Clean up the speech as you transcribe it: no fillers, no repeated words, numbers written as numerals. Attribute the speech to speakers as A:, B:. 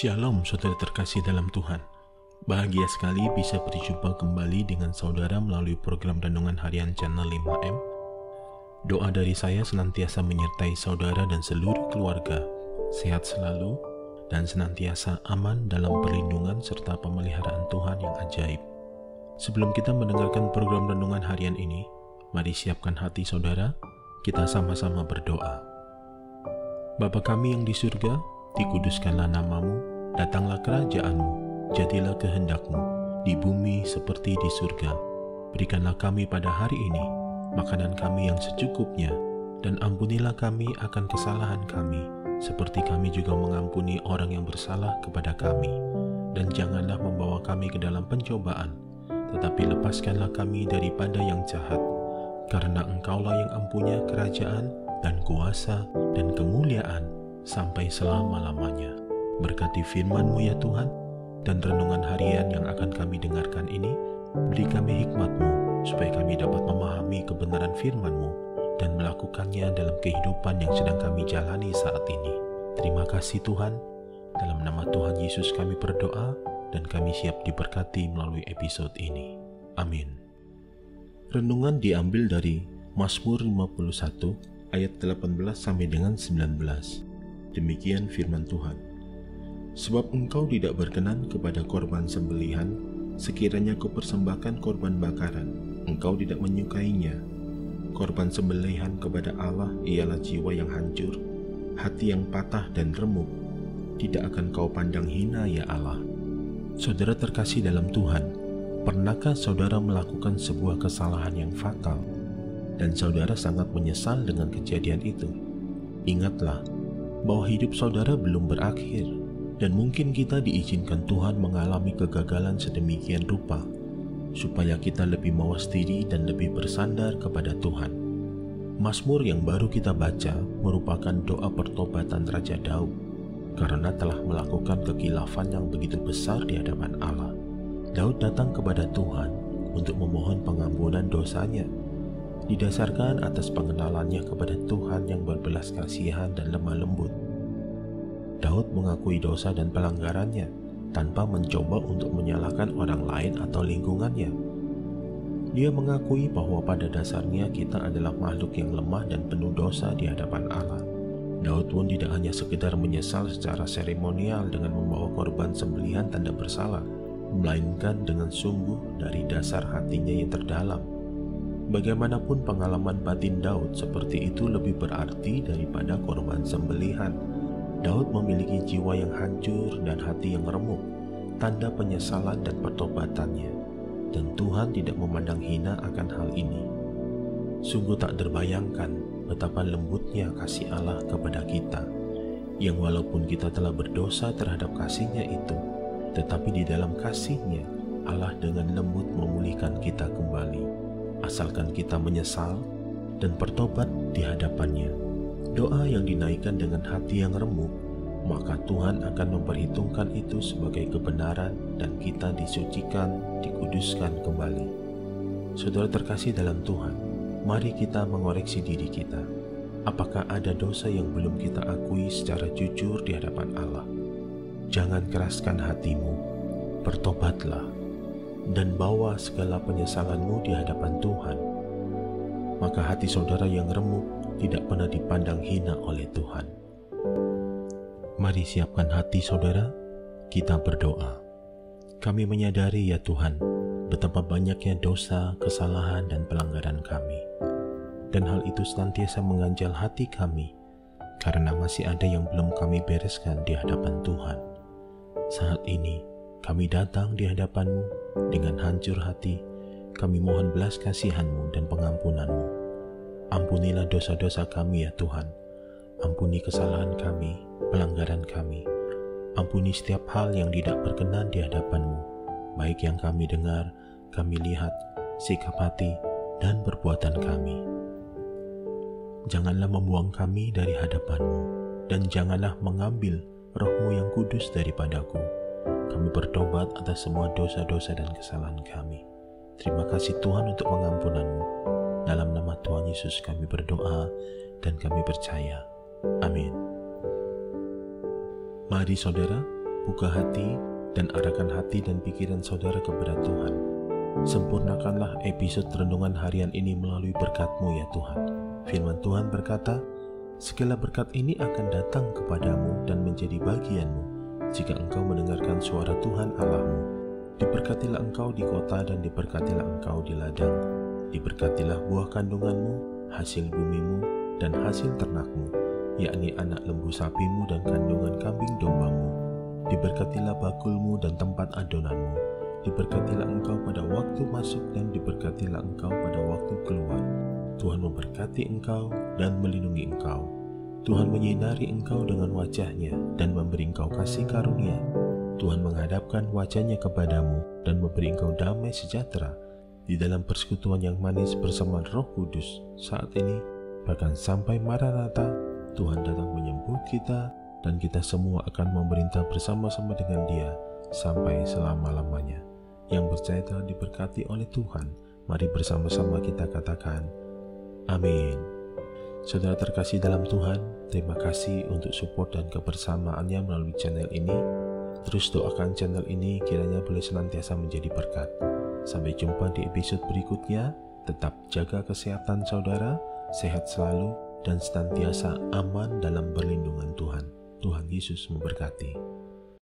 A: Shalom saudara terkasih dalam Tuhan. Bahagia sekali bisa berjumpa kembali dengan saudara melalui program Renungan Harian Channel 5M. Doa dari saya senantiasa menyertai saudara dan seluruh keluarga, sehat selalu, dan senantiasa aman dalam perlindungan serta pemeliharaan Tuhan yang ajaib. Sebelum kita mendengarkan program Renungan Harian ini, mari siapkan hati saudara, kita sama-sama berdoa. Bapa kami yang di surga, dikuduskanlah namamu, datanglah kerajaanmu, jadilah kehendakmu, di bumi seperti di surga. Berikanlah kami pada hari ini, makanan kami yang secukupnya, dan ampunilah kami akan kesalahan kami, seperti kami juga mengampuni orang yang bersalah kepada kami. Dan janganlah membawa kami ke dalam pencobaan, tetapi lepaskanlah kami daripada yang jahat. Karena Engkaulah yang empunya kerajaan, dan kuasa, dan kemuliaan, sampai selama-lamanya. Berkati firman-Mu ya Tuhan, dan renungan harian yang akan kami dengarkan ini, beri kami hikmat-Mu, supaya kami dapat memahami kebenaran firman-Mu, dan melakukannya dalam kehidupan yang sedang kami jalani saat ini. Terima kasih Tuhan, dalam nama Tuhan Yesus kami berdoa, dan kami siap diberkati melalui episode ini. Amin. Renungan diambil dari Mazmur 51, ayat 18 sampai dengan 19. Demikian firman Tuhan. Sebab Engkau tidak berkenan kepada korban sembelihan, sekiranya Kau persembahkan korban bakaran, Engkau tidak menyukainya. Korban sembelihan kepada Allah ialah jiwa yang hancur, hati yang patah dan remuk. Tidak akan Kau pandang hina ya Allah. Saudara terkasih dalam Tuhan, pernahkah saudara melakukan sebuah kesalahan yang fatal, dan saudara sangat menyesal dengan kejadian itu? Ingatlah bahwa hidup saudara belum berakhir, dan mungkin kita diizinkan Tuhan mengalami kegagalan sedemikian rupa, supaya kita lebih mawas diri dan lebih bersandar kepada Tuhan. Mazmur yang baru kita baca merupakan doa pertobatan Raja Daud, karena telah melakukan kekilafan yang begitu besar di hadapan Allah. Daud datang kepada Tuhan untuk memohon pengampunan dosanya, didasarkan atas pengenalannya kepada Tuhan yang berbelas kasihan dan lemah lembut. Daud mengakui dosa dan pelanggarannya tanpa mencoba untuk menyalahkan orang lain atau lingkungannya. Dia mengakui bahwa pada dasarnya kita adalah makhluk yang lemah dan penuh dosa di hadapan Allah. Daud pun tidak hanya sekedar menyesal secara seremonial dengan membawa korban sembelihan tanda bersalah, melainkan dengan sungguh dari dasar hatinya yang terdalam. Bagaimanapun pengalaman batin Daud seperti itu lebih berarti daripada korban sembelihan. Daud memiliki jiwa yang hancur dan hati yang remuk, tanda penyesalan dan pertobatannya, dan Tuhan tidak memandang hina akan hal ini. Sungguh tak terbayangkan betapa lembutnya kasih Allah kepada kita, yang walaupun kita telah berdosa terhadap kasih-Nya itu, tetapi di dalam kasih-Nya Allah dengan lembut memulihkan kita kembali, asalkan kita menyesal dan bertobat di hadapan-Nya. Doa yang dinaikkan dengan hati yang remuk, maka Tuhan akan memperhitungkan itu sebagai kebenaran dan kita disucikan, dikuduskan kembali. Saudara terkasih dalam Tuhan, mari kita mengoreksi diri kita. Apakah ada dosa yang belum kita akui secara jujur di hadapan Allah? Jangan keraskan hatimu, bertobatlah, dan bawa segala penyesalanmu di hadapan Tuhan. Maka hati saudara yang remuk tidak pernah dipandang hina oleh Tuhan. Mari siapkan hati saudara, kita berdoa. Kami menyadari ya Tuhan, betapa banyaknya dosa, kesalahan, dan pelanggaran kami. Dan hal itu senantiasa mengganjal hati kami, karena masih ada yang belum kami bereskan di hadapan Tuhan. Saat ini, kami datang di hadapan-Mu dengan hancur hati. Kami mohon belas kasihan-Mu dan pengampunan-Mu. Ampunilah dosa-dosa kami ya Tuhan. Ampuni kesalahan kami, pelanggaran kami. Ampuni setiap hal yang tidak berkenan di hadapan-Mu, baik yang kami dengar, kami lihat, sikap hati, dan perbuatan kami. Janganlah membuang kami dari hadapan-Mu, dan janganlah mengambil Roh-Mu yang kudus daripadaku. Kami bertobat atas semua dosa-dosa dan kesalahan kami. Terima kasih Tuhan untuk pengampunan-Mu. Dalam nama Tuhan Yesus kami berdoa dan kami percaya. Amin. Mari saudara, buka hati, dan arahkan hati dan pikiran saudara kepada Tuhan. Sempurnakanlah episode renungan harian ini melalui berkat-Mu ya Tuhan. Firman Tuhan berkata, segala berkat ini akan datang kepadamu dan menjadi bagianmu jika engkau mendengarkan suara Tuhan Allahmu. Diberkatilah engkau di kota dan diberkatilah engkau di ladang. Diberkatilah buah kandunganmu, hasil bumimu, dan hasil ternakmu, yakni anak lembu sapimu dan kandungan kambing dombamu. Diberkatilah bakulmu dan tempat adonanmu. Diberkatilah engkau pada waktu masuk dan diberkatilah engkau pada waktu keluar. Tuhan memberkati engkau dan melindungi engkau. Tuhan menyinari engkau dengan wajah-Nya dan memberi engkau kasih karunia. Tuhan menghadapkan wajah-Nya kepadamu dan memberi engkau damai sejahtera di dalam persekutuan yang manis bersama Roh Kudus saat ini, bahkan sampai Maranatha. Tuhan datang menyambut kita dan kita semua akan memerintah bersama-sama dengan Dia sampai selama-lamanya. Yang percaya telah diberkati oleh Tuhan, mari bersama-sama kita katakan, amin. Saudara terkasih dalam Tuhan, terima kasih untuk support dan kebersamaannya melalui channel ini. Terus doakan channel ini kiranya boleh senantiasa menjadi berkat. Sampai jumpa di episode berikutnya. Tetap jaga kesehatan saudara, sehat selalu, dan senantiasa aman dalam perlindungan Tuhan. Tuhan Yesus memberkati.